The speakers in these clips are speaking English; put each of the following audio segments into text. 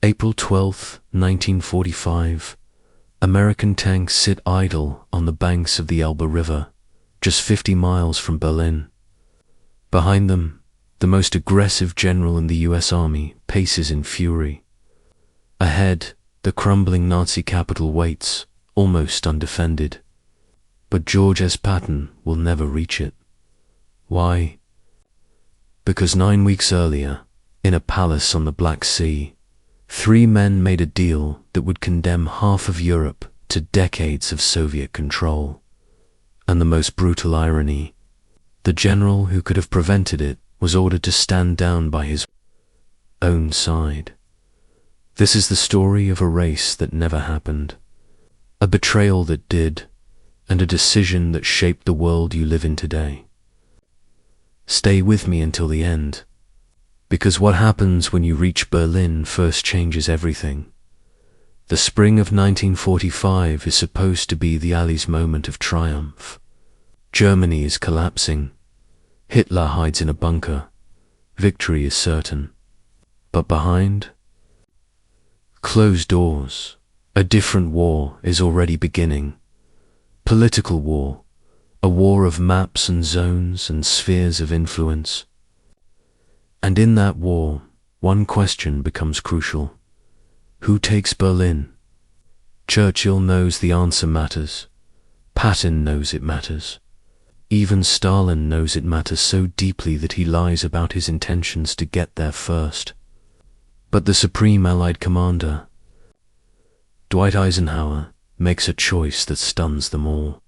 April 12, 1945. American tanks sit idle on the banks of the Elbe River, just 50 miles from Berlin. Behind them, the most aggressive general in the US Army paces in fury. Ahead, the crumbling Nazi capital waits, almost undefended. But George S. Patton will never reach it. Why? Because 9 weeks earlier, in a palace on the Black Sea, 3 men made a deal that would condemn half of Europe to decades of Soviet control. And the most brutal irony, the general who could have prevented it was ordered to stand down by his own side. This is the story of a race that never happened, a betrayal that did, and a decision that shaped the world you live in today. Stay with me until the end, because what happens when you reach Berlin first changes everything. The spring of 1945 is supposed to be the Allies' moment of triumph. Germany is collapsing. Hitler hides in a bunker. Victory is certain. But behind closed doors, a different war is already beginning. Political war, a war of maps and zones and spheres of influence. And in that war, one question becomes crucial. Who takes Berlin? Churchill knows the answer matters. Patton knows it matters. Even Stalin knows it matters so deeply that he lies about his intentions to get there first. But the Supreme Allied Commander, Dwight Eisenhower, makes a choice that stuns them all.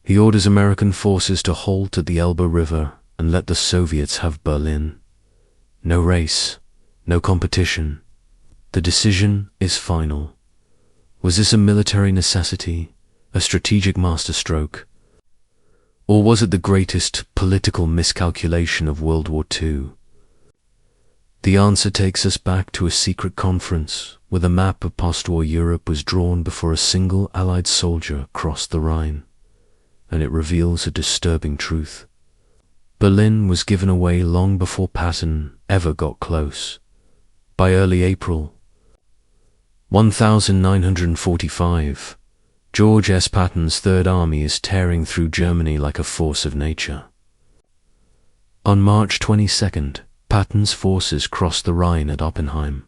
He orders American forces to halt at the Elbe River and let the Soviets have Berlin. No race, no competition. The decision is final. Was this a military necessity, a strategic masterstroke? Or was it the greatest political miscalculation of World War II? The answer takes us back to a secret conference where the map of post-war Europe was drawn before a single Allied soldier crossed the Rhine, and it reveals a disturbing truth. Berlin was given away long before Patton ever got close. By early April 1945, George S. Patton's Third Army is tearing through Germany like a force of nature. On March 22nd, Patton's forces crossed the Rhine at Oppenheim,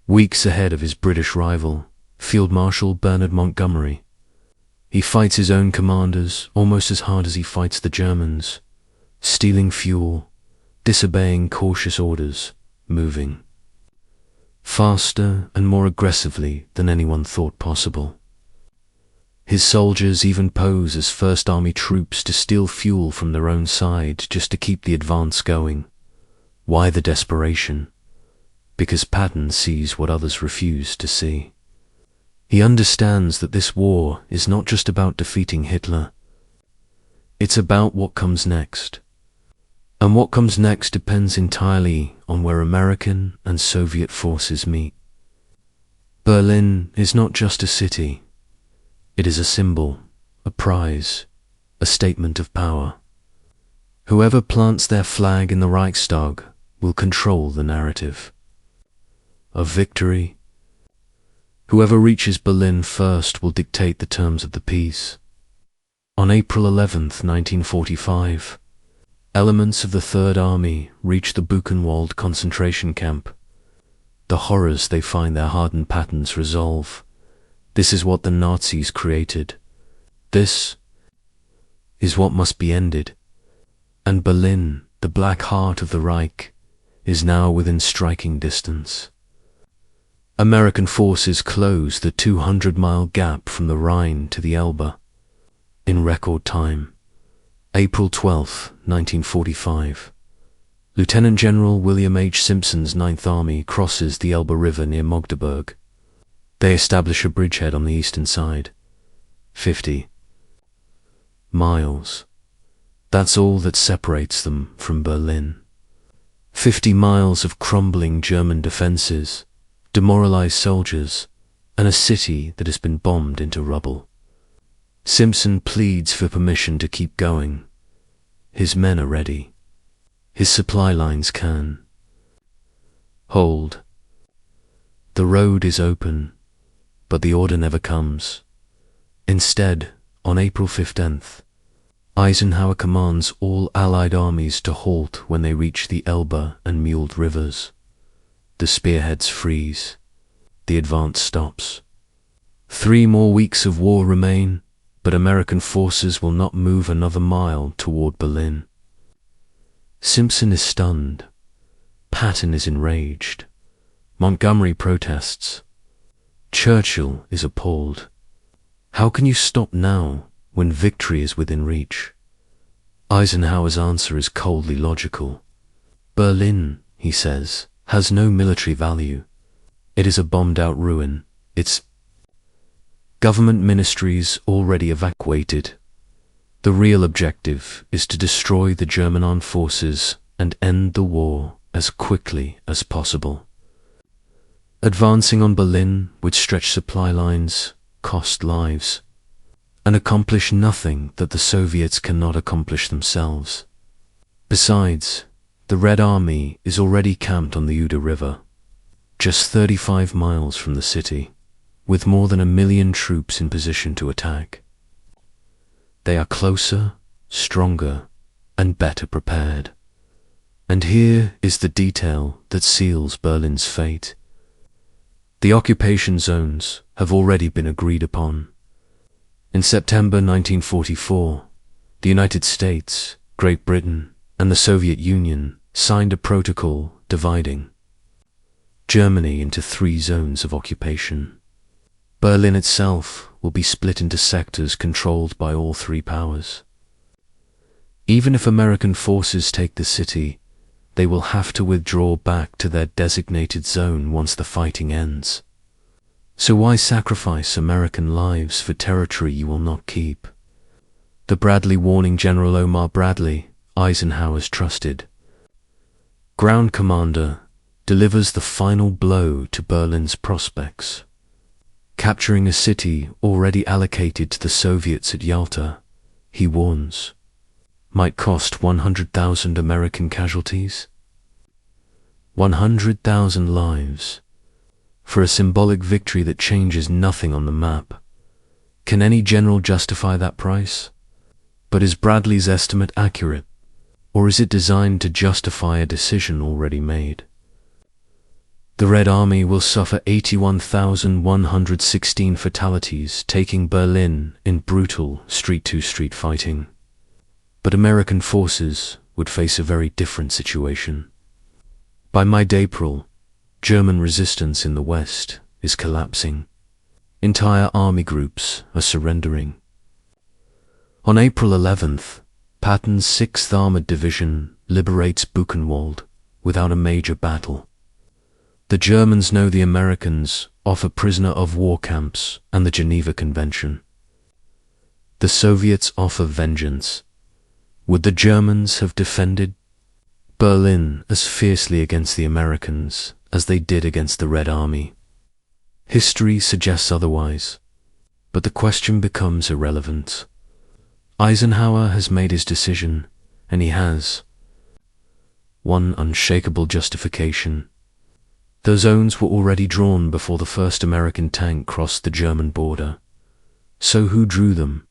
weeks ahead of his British rival, Field Marshal Bernard Montgomery. He fights his own commanders almost as hard as he fights the Germans, stealing fuel, disobeying cautious orders, moving faster and more aggressively than anyone thought possible. His soldiers even pose as First Army troops to steal fuel from their own side just to keep the advance going. Why the desperation? Because Patton sees what others refuse to see. He understands that this war is not just about defeating Hitler. It's about what comes next. And what comes next depends entirely on where American and Soviet forces meet. Berlin is not just a city. It is a symbol, a prize, a statement of power. Whoever plants their flag in the Reichstag will control the narrative of victory. Whoever reaches Berlin first will dictate the terms of the peace. On April 11th, 1945, elements of the Third Army reach the Buchenwald concentration camp. The horrors they find their hardened Pattons resolve. This is what the Nazis created. This is what must be ended. And Berlin, the black heart of the Reich, is now within striking distance. American forces close the 200-mile gap from the Rhine to the Elbe in record time. April 12, 1945. Lieutenant General William H. Simpson's Ninth Army crosses the Elbe River near Magdeburg. They establish a bridgehead on the eastern side. 50 miles. That's all that separates them from Berlin. 50 miles of crumbling German defenses, demoralized soldiers, and a city that has been bombed into rubble. Simpson pleads for permission to keep going. His men are ready. His supply lines can hold. The road is open, but the order never comes. Instead, on April 15th, Eisenhower commands all Allied armies to halt when they reach the Elbe and Mule rivers. The spearheads freeze. The advance stops. 3 more weeks of war remain, but American forces will not move another mile toward Berlin. Simpson is stunned. Patton is enraged. Montgomery protests. Churchill is appalled. How can you stop now when victory is within reach? Eisenhower's answer is coldly logical. Berlin, he says, has no military value. It is a bombed-out ruin. Its government ministries already evacuated. The real objective is to destroy the German armed forces and end the war as quickly as possible. Advancing on Berlin would stretch supply lines, cost lives, and accomplish nothing that the Soviets cannot accomplish themselves. Besides, the Red Army is already camped on the Elbe River, just 35 miles from the city, with more than 1 million troops in position to attack. They are closer, stronger, and better prepared. And here is the detail that seals Berlin's fate. The occupation zones have already been agreed upon. In September 1944, the United States, Great Britain, and the Soviet Union signed a protocol dividing Germany into 3 zones of occupation. Berlin itself will be split into sectors controlled by all 3 powers. Even if American forces take the city, they will have to withdraw back to their designated zone once the fighting ends. So why sacrifice American lives for territory you will not keep? The Bradley warning General Omar Bradley, Eisenhower's trusted ground commander, delivers the final blow to Berlin's prospects. Capturing a city already allocated to the Soviets at Yalta, he warns, might cost 100,000 American casualties. 100,000 lives for a symbolic victory that changes nothing on the map. Can any general justify that price? But is Bradley's estimate accurate, or is it designed to justify a decision already made? The Red Army will suffer 81,116 fatalities, taking Berlin in brutal street-to-street fighting. But American forces would face a very different situation. By mid-April, German resistance in the West is collapsing. Entire army groups are surrendering. On April 11th, Patton's 6th Armored Division liberates Buchenwald without a major battle. The Germans know the Americans offer prisoner of war camps and the Geneva Convention. The Soviets offer vengeance. Would the Germans have defended Berlin as fiercely against the Americans as they did against the Red Army? History suggests otherwise, but the question becomes irrelevant. Eisenhower has made his decision, and he has one unshakable justification. The zones were already drawn before the first American tank crossed the German border. So who drew them?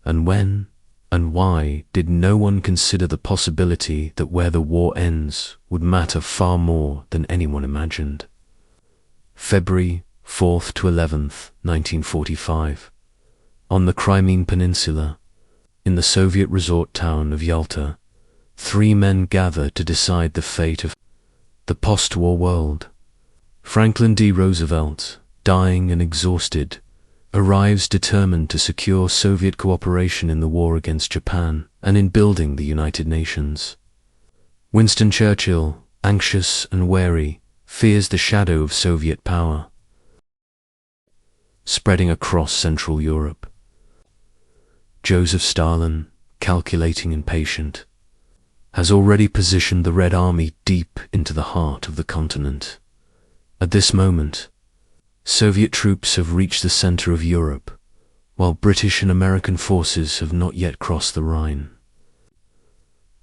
And when and why did no one consider the possibility that where the war ends would matter far more than anyone imagined? February 4th to 11th, 1945. On the Crimean Peninsula, in the Soviet resort town of Yalta, 3 men gather to decide the fate of the post-war world. Franklin D. Roosevelt, dying and exhausted, arrives determined to secure Soviet cooperation in the war against Japan and in building the United Nations. Winston Churchill, anxious and wary, fears the shadow of Soviet power spreading across Central Europe. Joseph Stalin, calculating and patient, has already positioned the Red Army deep into the heart of the continent. At this moment, Soviet troops have reached the center of Europe, while British and American forces have not yet crossed the Rhine.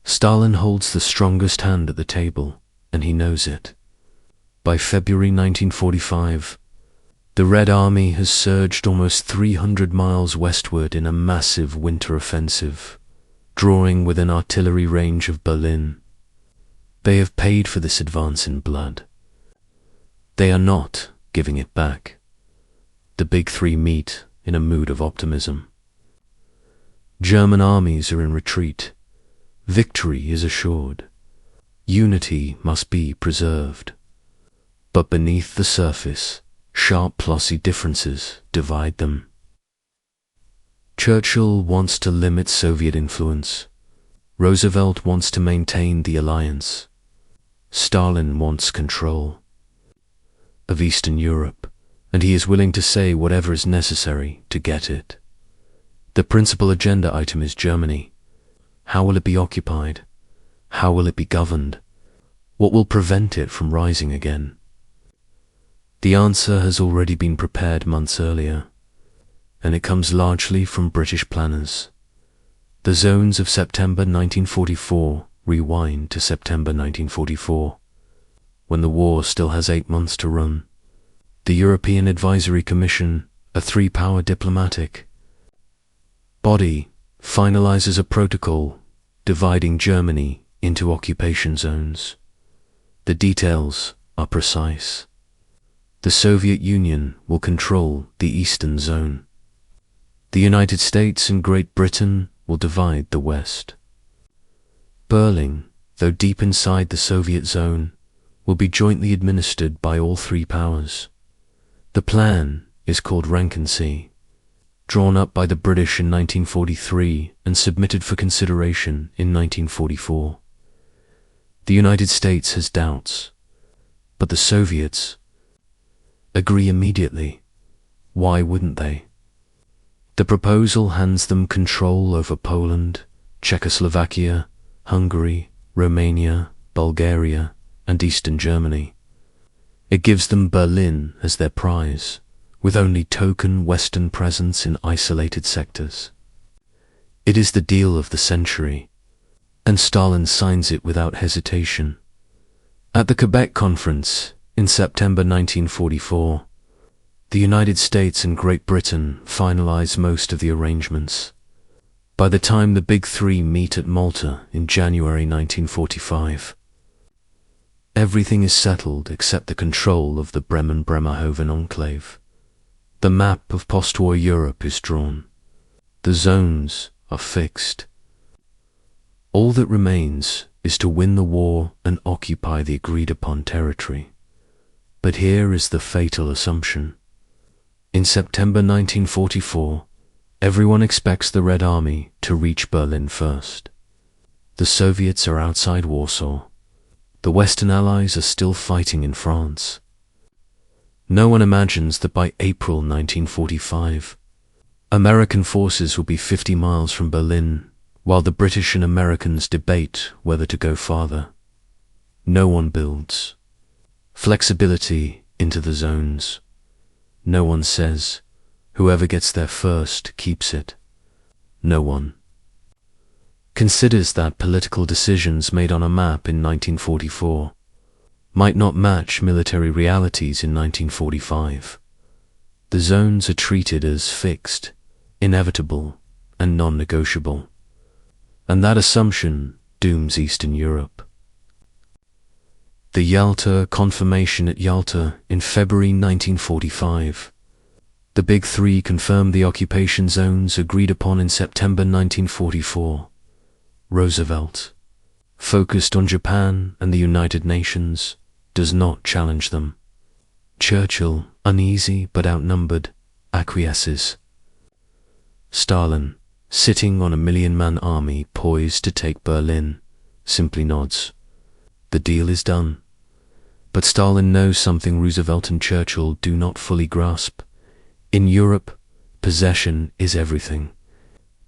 Stalin holds the strongest hand at the table, and he knows it. By February 1945, the Red Army has surged almost 300 miles westward in a massive winter offensive, drawing within artillery range of Berlin. They have paid for this advance in blood. They are not giving it back. The big three meet in a mood of optimism. German armies are in retreat. Victory is assured. Unity must be preserved. But beneath the surface, sharp policy differences divide them. Churchill wants to limit Soviet influence. Roosevelt wants to maintain the alliance. Stalin wants control of Eastern Europe, and he is willing to say whatever is necessary to get it. The principal agenda item is Germany. How will it be occupied? How will it be governed? What will prevent it from rising again? The answer has already been prepared months earlier, and it comes largely from British planners. The zones of September 1944 rewind to September 1944, when the war still has 8 months to run. The European Advisory Commission, a three-power diplomatic body, finalizes a protocol dividing Germany into occupation zones. The details are precise. The Soviet Union will control the Eastern Zone. The United States and Great Britain will divide the West. Berlin, though deep inside the Soviet zone, will be jointly administered by all three powers. The plan is called Rankency, drawn up by the British in 1943 and submitted for consideration in 1944. The United States has doubts, but the Soviets agree immediately. Why wouldn't they? The proposal hands them control over Poland, Czechoslovakia, Hungary, Romania, Bulgaria, and Eastern Germany. It gives them Berlin as their prize, with only token Western presence in isolated sectors. It is the deal of the century, and Stalin signs it without hesitation. At the Quebec Conference in September 1944, the United States and Great Britain finalize most of the arrangements. By the time the Big Three meet at Malta in January 1945, everything is settled except the control of the Bremen-Bremerhaven enclave. The map of post-war Europe is drawn. The zones are fixed. All that remains is to win the war and occupy the agreed-upon territory. But here is the fatal assumption. In September 1944, everyone expects the Red Army to reach Berlin first. The Soviets are outside Warsaw. The Western Allies are still fighting in France. No one imagines that by April 1945, American forces will be 50 miles from Berlin, while the British and Americans debate whether to go farther. No one builds flexibility into the zones. No one says, whoever gets there first keeps it. No one considers that political decisions made on a map in 1944 might not match military realities in 1945. The zones are treated as fixed, inevitable, and non-negotiable, and that assumption dooms Eastern Europe. The Yalta Conference at Yalta in February 1945. The Big Three confirmed the occupation zones agreed upon in September 1944. Roosevelt, focused on Japan and the United Nations, does not challenge them. Churchill, uneasy but outnumbered, acquiesces. Stalin, sitting on a million-man army poised to take Berlin, simply nods. The deal is done. But Stalin knows something Roosevelt and Churchill do not fully grasp. In Europe, possession is everything.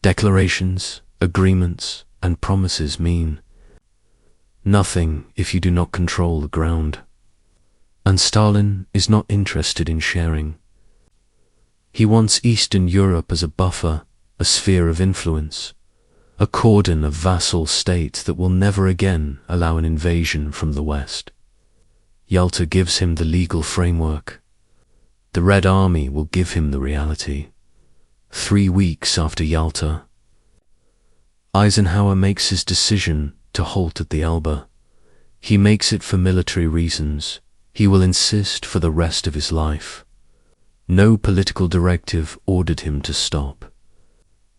Declarations, agreements, and promises mean nothing if you do not control the ground. And Stalin is not interested in sharing. He wants Eastern Europe as a buffer, a sphere of influence, a cordon of vassal states that will never again allow an invasion from the West. Yalta gives him the legal framework. The Red Army will give him the reality. 3 weeks after Yalta, Eisenhower makes his decision to halt at the Elbe. He makes it for military reasons. He will insist for the rest of his life. No political directive ordered him to stop.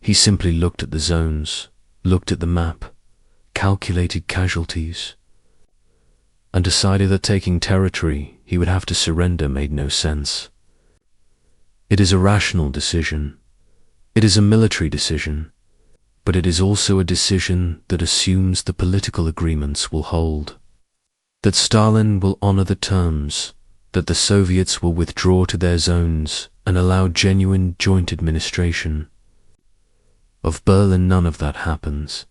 He simply looked at the zones, looked at the map, calculated casualties, and decided that taking territory he would have to surrender made no sense. It is a rational decision. It is a military decision, but it is also a decision that assumes the political agreements will hold, that Stalin will honor the terms, that the Soviets will withdraw to their zones and allow genuine joint administration. Of Berlin, none of that happens.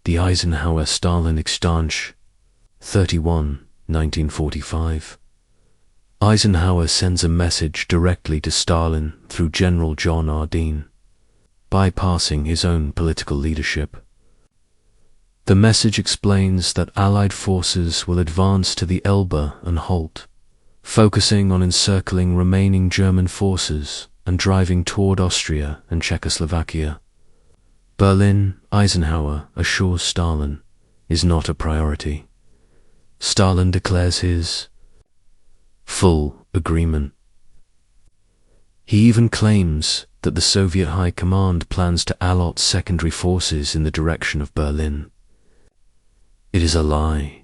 The Eisenhower-Stalin exchange, 1945. Eisenhower sends a message directly to Stalin through General John Ardeen, bypassing his own political leadership. The message explains that Allied forces will advance to the Elbe and halt, focusing on encircling remaining German forces and driving toward Austria and Czechoslovakia. Berlin, Eisenhower assures Stalin, is not a priority. Stalin declares his full agreement. He even claims that the Soviet High Command plans to allot secondary forces in the direction of Berlin. It is a lie.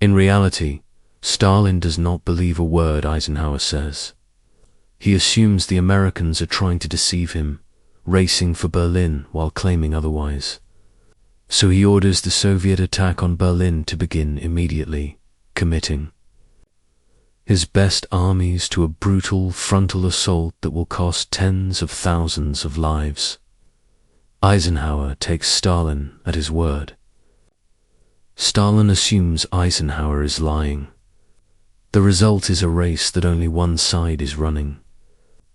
In reality, Stalin does not believe a word Eisenhower says. He assumes the Americans are trying to deceive him, racing for Berlin while claiming otherwise. So he orders the Soviet attack on Berlin to begin immediately, committing his best armies to a brutal frontal assault that will cost tens of thousands of lives. Eisenhower takes Stalin at his word. Stalin assumes Eisenhower is lying. The result is a race that only one side is running.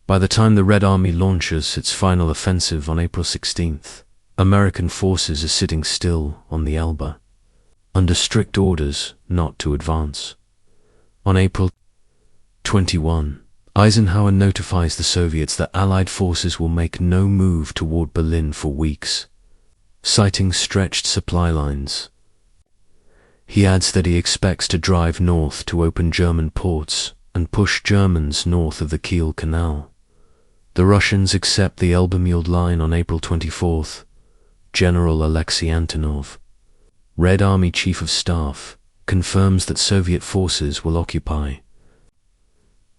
By the time the Red Army launches its final offensive on April 16th, American forces are sitting still on the Elbe, under strict orders not to advance. On April 21, Eisenhower notifies the Soviets that Allied forces will make no move toward Berlin for weeks, citing stretched supply lines. He adds that he expects to drive north to open German ports and push Germans north of the Kiel Canal. The Russians accept the Elbe line on April 24th. General Alexei Antonov, Red Army Chief of Staff, confirms that Soviet forces will occupy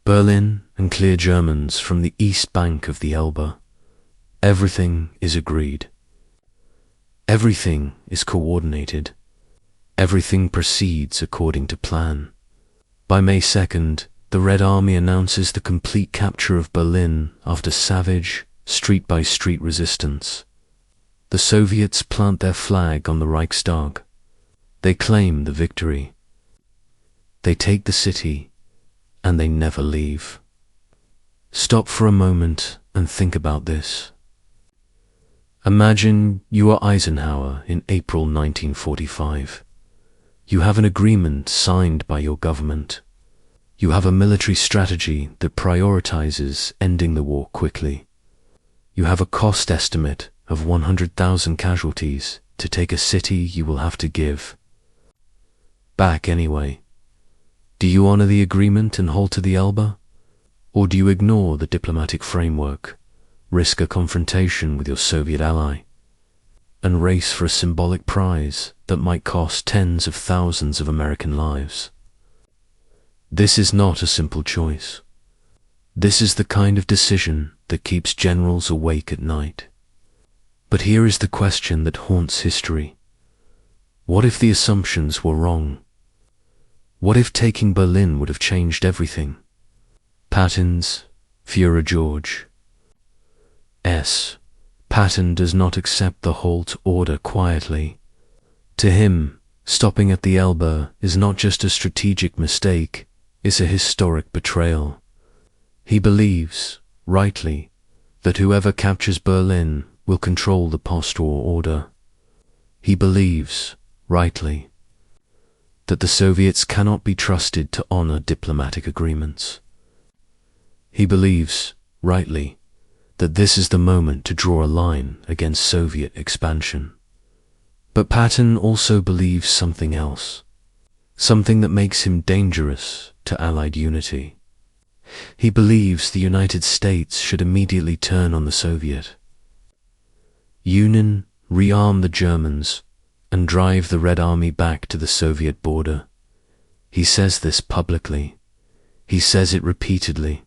Berlin and clear Germans from the east bank of the Elbe. Everything is agreed. Everything is coordinated. Everything proceeds according to plan. By May 2nd, the Red Army announces the complete capture of Berlin after savage, street-by-street resistance. The Soviets plant their flag on the Reichstag. They claim the victory. They take the city, and they never leave. Stop for a moment and think about this. Imagine you are Eisenhower in April 1945. You have an agreement signed by your government. You have a military strategy that prioritizes ending the war quickly. You have a cost estimate of 100,000 casualties to take a city you will have to give back anyway. Do you honor the agreement and halt to the Elbe? Or do you ignore the diplomatic framework, risk a confrontation with your Soviet ally, and race for a symbolic prize that might cost tens of thousands of American lives? This is not a simple choice. This is the kind of decision that keeps generals awake at night. But here is the question that haunts history. What if the assumptions were wrong? What if taking Berlin would have changed everything? Patton's Führer George S. Patton does not accept the halt order quietly. To him, stopping at the Elbe is not just a strategic mistake, it's a historic betrayal. He believes, rightly, that whoever captures Berlin will control the post-war order. He believes, rightly, that the Soviets cannot be trusted to honor diplomatic agreements. He believes, rightly, that this is the moment to draw a line against Soviet expansion. But Patton also believes something else, something that makes him dangerous to Allied unity. He believes the United States should immediately turn on the Soviet Union, rearm the Germans, and drive the Red Army back to the Soviet border. He says this publicly. He says it repeatedly.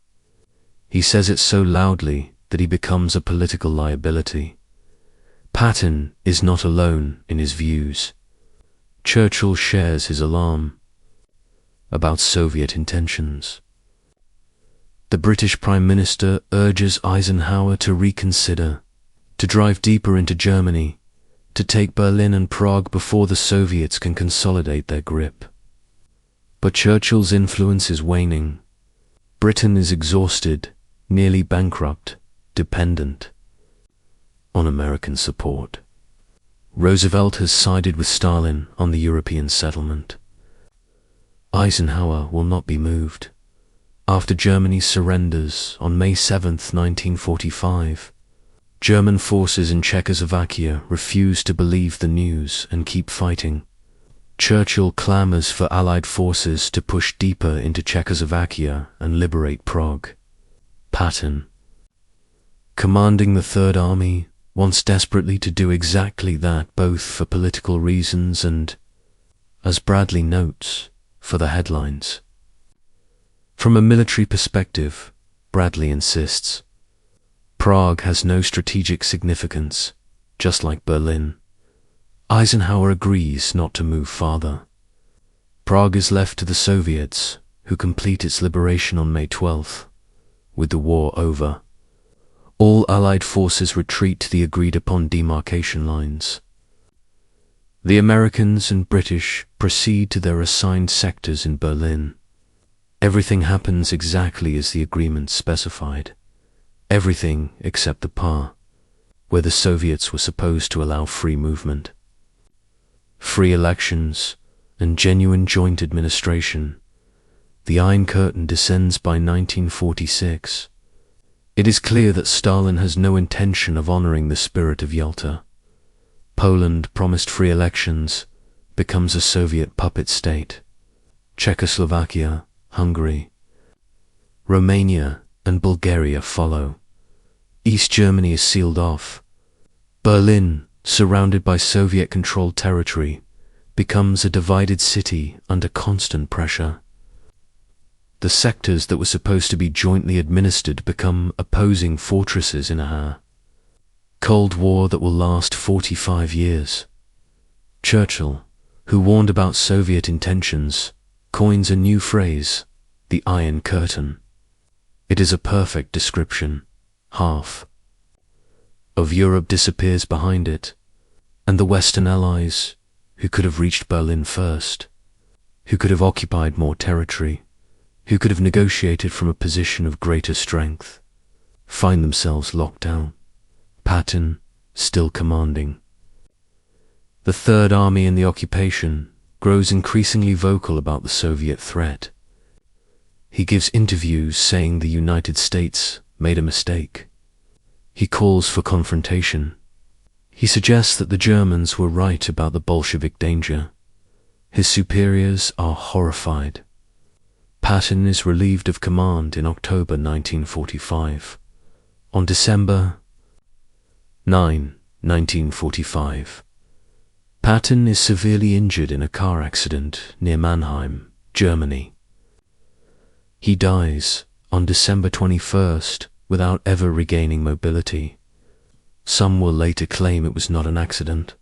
He says it so loudly that he becomes a political liability. Patton is not alone in his views. Churchill shares his alarm about Soviet intentions. The British Prime Minister urges Eisenhower to reconsider, to drive deeper into Germany, to take Berlin and Prague before the Soviets can consolidate their grip. But Churchill's influence is waning. Britain is exhausted, nearly bankrupt, dependent on American support. Roosevelt has sided with Stalin on the European settlement. Eisenhower will not be moved. After Germany surrenders on May 7, 1945, German forces in Czechoslovakia refuse to believe the news and keep fighting. Churchill clamors for Allied forces to push deeper into Czechoslovakia and liberate Prague. Patton, commanding the Third Army, wants desperately to do exactly that, both for political reasons and, as Bradley notes, for the headlines. From a military perspective, Bradley insists, Prague has no strategic significance, just like Berlin. Eisenhower agrees not to move farther. Prague is left to the Soviets, who complete its liberation on May 12th. With the war over, all Allied forces retreat to the agreed-upon demarcation lines. The Americans and British proceed to their assigned sectors in Berlin. Everything happens exactly as the agreement specified. Everything except the part where the Soviets were supposed to allow free movement. Free elections and genuine joint administration. The Iron Curtain descends by 1946. It is clear that Stalin has no intention of honoring the spirit of Yalta. Poland, promised free elections, becomes a Soviet puppet state. Czechoslovakia, Hungary, Romania, and Bulgaria follow. East Germany is sealed off. Berlin, surrounded by Soviet-controlled territory, becomes a divided city under constant pressure. The sectors that were supposed to be jointly administered become opposing fortresses in a Cold War that will last 45 years. Churchill, who warned about Soviet intentions, coins a new phrase, the Iron Curtain. It is a perfect description. Half of Europe disappears behind it, and the Western Allies, who could have reached Berlin first, who could have occupied more territory, who could have negotiated from a position of greater strength, find themselves locked down. Patton, still commanding. The Third Army in the occupation grows increasingly vocal about the Soviet threat. He gives interviews saying the United States made a mistake. He calls for confrontation. He suggests that the Germans were right about the Bolshevik danger. His superiors are horrified. Patton is relieved of command in October 1945. On December 9, 1945, Patton is severely injured in a car accident near Mannheim, Germany. He dies on December 21st without ever regaining mobility. Some will later claim it was not an accident.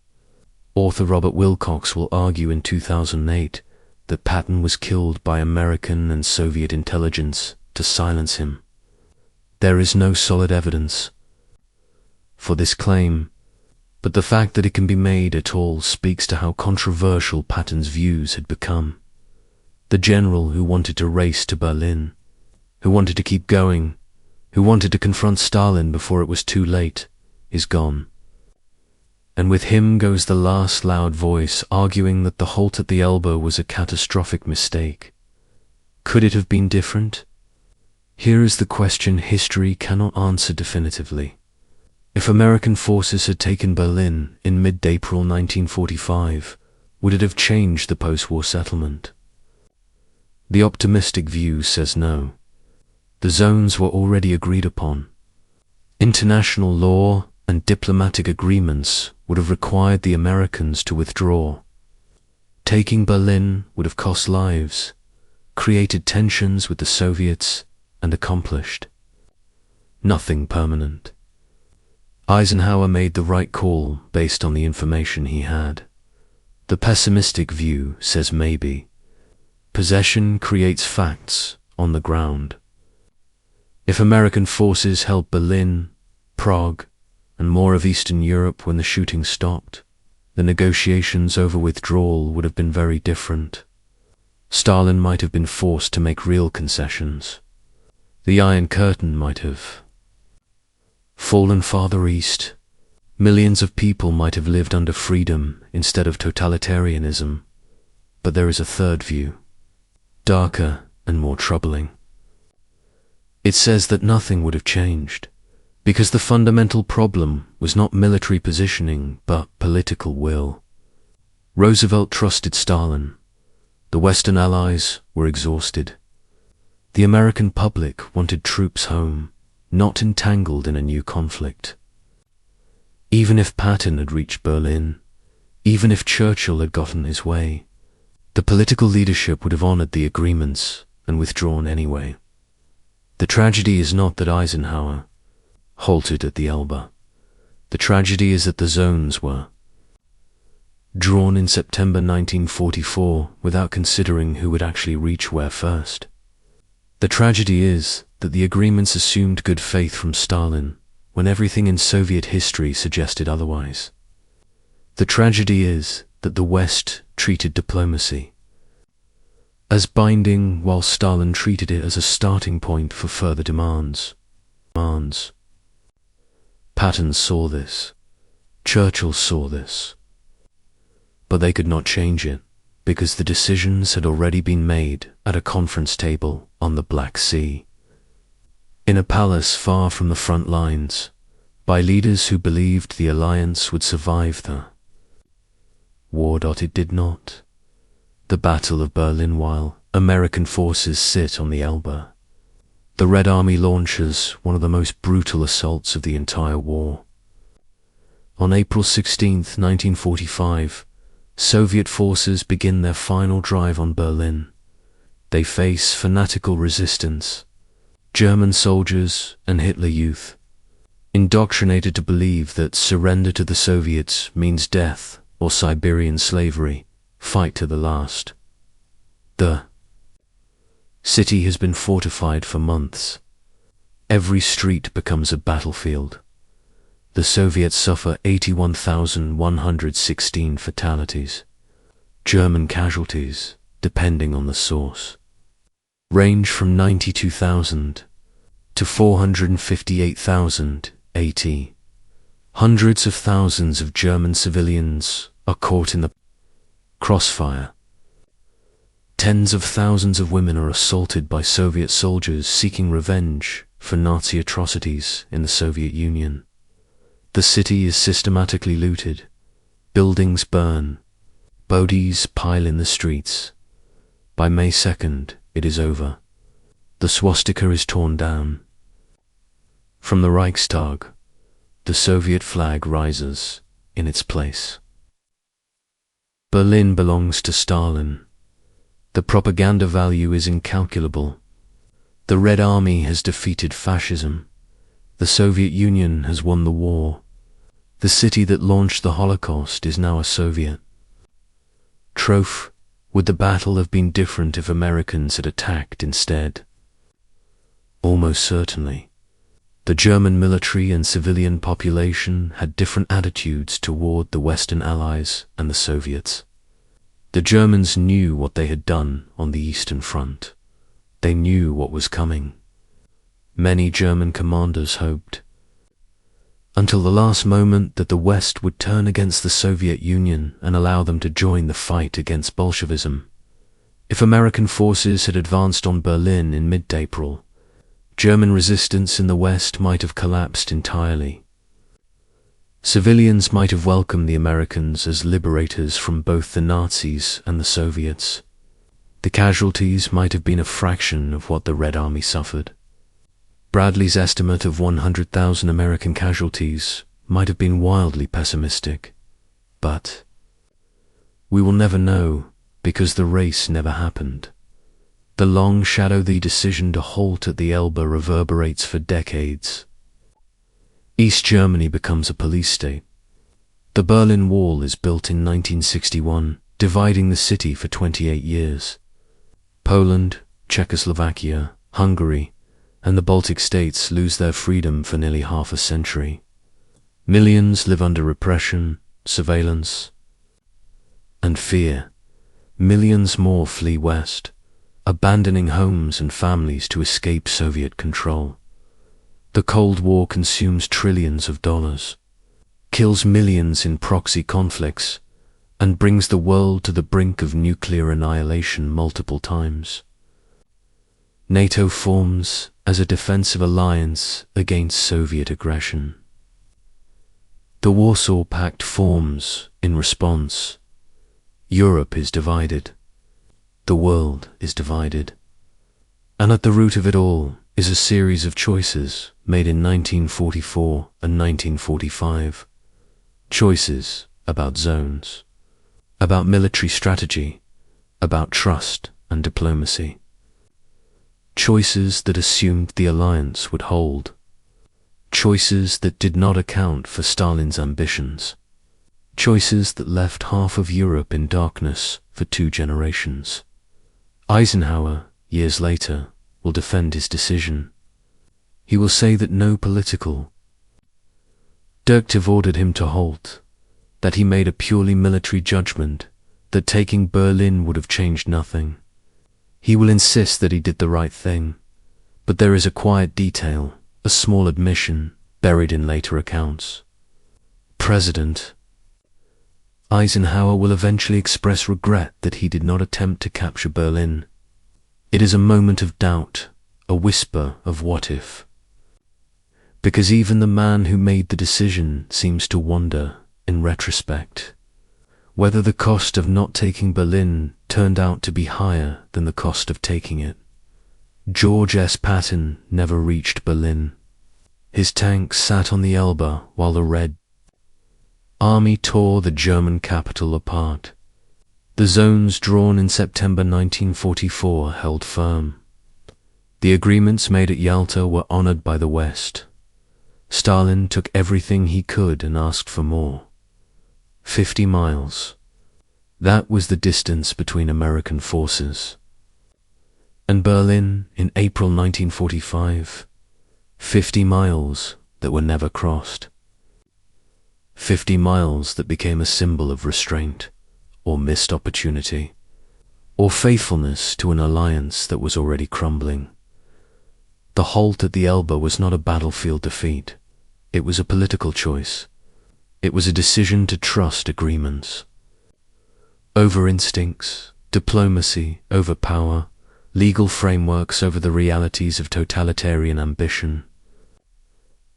Author Robert Wilcox will argue in 2008 that Patton was killed by American and Soviet intelligence to silence him. There is no solid evidence for this claim, but the fact that it can be made at all speaks to how controversial Patton's views had become. The general who wanted to race to Berlin, who wanted to keep going, who wanted to confront Stalin before it was too late, is gone. And with him goes the last loud voice arguing that the halt at the Elbe was a catastrophic mistake. Could it have been different? Here is the question history cannot answer definitively. If American forces had taken Berlin in mid-April 1945, would it have changed the post-war settlement? The optimistic view says no. The zones were already agreed upon. International law and diplomatic agreements would have required the Americans to withdraw. Taking Berlin would have cost lives, created tensions with the Soviets, and accomplished nothing permanent. Eisenhower made the right call based on the information he had. The pessimistic view says maybe. Possession creates facts on the ground. If American forces held Berlin, Prague, and more of Eastern Europe when the shooting stopped, the negotiations over withdrawal would have been very different. Stalin might have been forced to make real concessions. The Iron Curtain might have fallen farther east. Millions of people might have lived under freedom instead of totalitarianism. But there is a third view, darker and more troubling. It says that nothing would have changed, because the fundamental problem was not military positioning, but political will. Roosevelt trusted Stalin. The Western Allies were exhausted. The American public wanted troops home, not entangled in a new conflict. Even if Patton had reached Berlin, even if Churchill had gotten his way, the political leadership would have honored the agreements and withdrawn anyway. The tragedy is not that Eisenhower halted at the Elbe. The tragedy is that the zones were drawn in September 1944 without considering who would actually reach where first. The tragedy is that the agreements assumed good faith from Stalin when everything in Soviet history suggested otherwise. The tragedy is that the West treated diplomacy as binding while Stalin treated it as a starting point for further demands. Patton saw this. Churchill saw this. But they could not change it, because the decisions had already been made at a conference table on the Black Sea, in a palace far from the front lines, by leaders who believed the alliance would survive the war. It did not. The Battle of Berlin, while American forces sit on the Elbe. The Red Army launches one of the most brutal assaults of the entire war. On April 16, 1945, Soviet forces begin their final drive on Berlin. They face fanatical resistance, German soldiers and Hitler Youth, indoctrinated to believe that surrender to the Soviets means death or Siberian slavery. Fight to the last. The city has been fortified for months. Every street becomes a battlefield. The Soviets suffer 81,116 fatalities. German casualties, depending on the source, range from 92,000 to 458,080. Hundreds of thousands of German civilians are caught in the crossfire. Tens of thousands of women are assaulted by Soviet soldiers seeking revenge for Nazi atrocities in the Soviet Union. The city is systematically looted. Buildings burn. Bodies pile in the streets. By May 2nd, it is over. The swastika is torn down. From the Reichstag, the Soviet flag rises in its place. Berlin belongs to Stalin. The propaganda value is incalculable. The Red Army has defeated fascism. The Soviet Union has won the war. The city that launched the Holocaust is now a Soviet. Troph, would the battle have been different if Americans had attacked instead? Almost certainly. The German military and civilian population had different attitudes toward the Western Allies and the Soviets. The Germans knew what they had done on the Eastern Front. They knew what was coming. Many German commanders hoped until the last moment that the West would turn against the Soviet Union and allow them to join the fight against Bolshevism. If American forces had advanced on Berlin in mid-April, German resistance in the West might have collapsed entirely. Civilians might have welcomed the Americans as liberators from both the Nazis and the Soviets. The casualties might have been a fraction of what the Red Army suffered. Bradley's estimate of 100,000 American casualties might have been wildly pessimistic, but we will never know because the race never happened. The long shadowy decision to halt at the Elbe reverberates for decades. East Germany becomes a police state. The Berlin Wall is built in 1961, dividing the city for 28 years. Poland, Czechoslovakia, Hungary, and the Baltic states lose their freedom for nearly half a century. Millions live under repression, surveillance, and fear. Millions more flee west, abandoning homes and families to escape Soviet control. The Cold War consumes trillions of dollars, kills millions in proxy conflicts, and brings the world to the brink of nuclear annihilation multiple times. NATO forms as a defensive alliance against Soviet aggression. The Warsaw Pact forms in response. Europe is divided. The world is divided. And at the root of it all is a series of choices made in 1944 and 1945. Choices about zones, about military strategy, about trust and diplomacy. Choices that assumed the alliance would hold. Choices that did not account for Stalin's ambitions. Choices that left half of Europe in darkness for 2 generations. Eisenhower, years later, will defend his decision. He will say that no political directive ordered him to halt, that he made a purely military judgment, that taking Berlin would have changed nothing. He will insist that he did the right thing, but there is a quiet detail, a small admission, buried in later accounts. President Eisenhower will eventually express regret that he did not attempt to capture Berlin. It is a moment of doubt, a whisper of what if. Because even the man who made the decision seems to wonder, in retrospect, whether the cost of not taking Berlin turned out to be higher than the cost of taking it. George S. Patton never reached Berlin. His tanks sat on the Elbe while the Red Army tore the German capital apart. The zones drawn in September 1944 held firm. The agreements made at Yalta were honored by the West. Stalin took everything he could and asked for more. 50 miles. That was the distance between American forces. And Berlin in April 1945. 50 miles that were never crossed. 50 miles that became a symbol of restraint, or missed opportunity, or faithfulness to an alliance that was already crumbling. The halt at the Elbe was not a battlefield defeat. It was a political choice. It was a decision to trust agreements. Over instincts, diplomacy over power, legal frameworks over the realities of totalitarian ambition.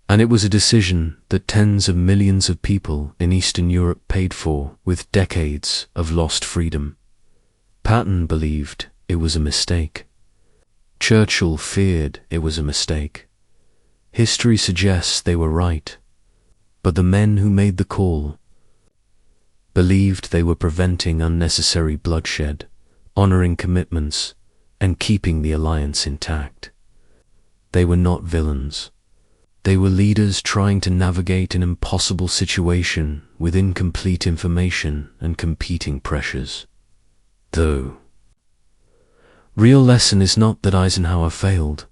And it was a decision that tens of millions of people in Eastern Europe paid for with decades of lost freedom. Patton believed it was a mistake. Churchill feared it was a mistake. History suggests they were right, but the men who made the call believed they were preventing unnecessary bloodshed, honoring commitments, and keeping the alliance intact. They were not villains. They were leaders trying to navigate an impossible situation with incomplete information and competing pressures. Though, real lesson is not that Eisenhower failed.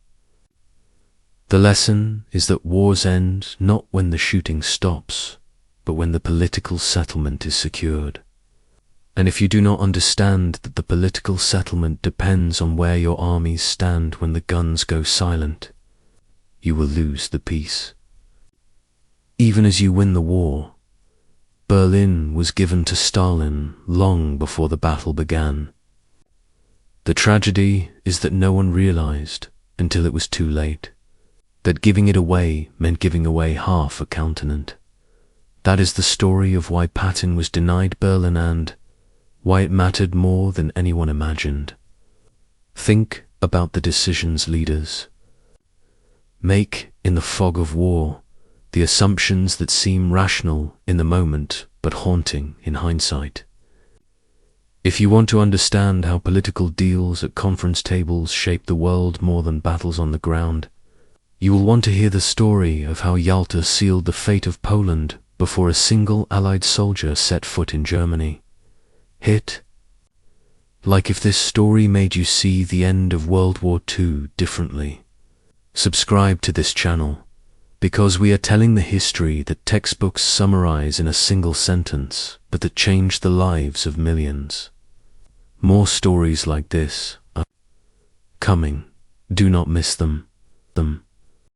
The lesson is that wars end not when the shooting stops, but when the political settlement is secured. And if you do not understand that the political settlement depends on where your armies stand when the guns go silent, you will lose the peace. even as you win the war. Berlin was given to Stalin long before the battle began. The tragedy is that no one realized, until it was too late, that giving it away meant giving away half a continent. That is the story of why Patton was denied Berlin and why it mattered more than anyone imagined. Think about the decisions leaders make in the fog of war, the assumptions that seem rational in the moment but haunting in hindsight. If you want to understand how political deals at conference tables shape the world more than battles on the ground, you will want to hear the story of how Yalta sealed the fate of Poland before a single Allied soldier set foot in Germany. Hit like if this story made you see the end of World War II differently. Subscribe to this channel, because we are telling the history that textbooks summarize in a single sentence, but that changed the lives of millions. More stories like this are coming. Do not miss them.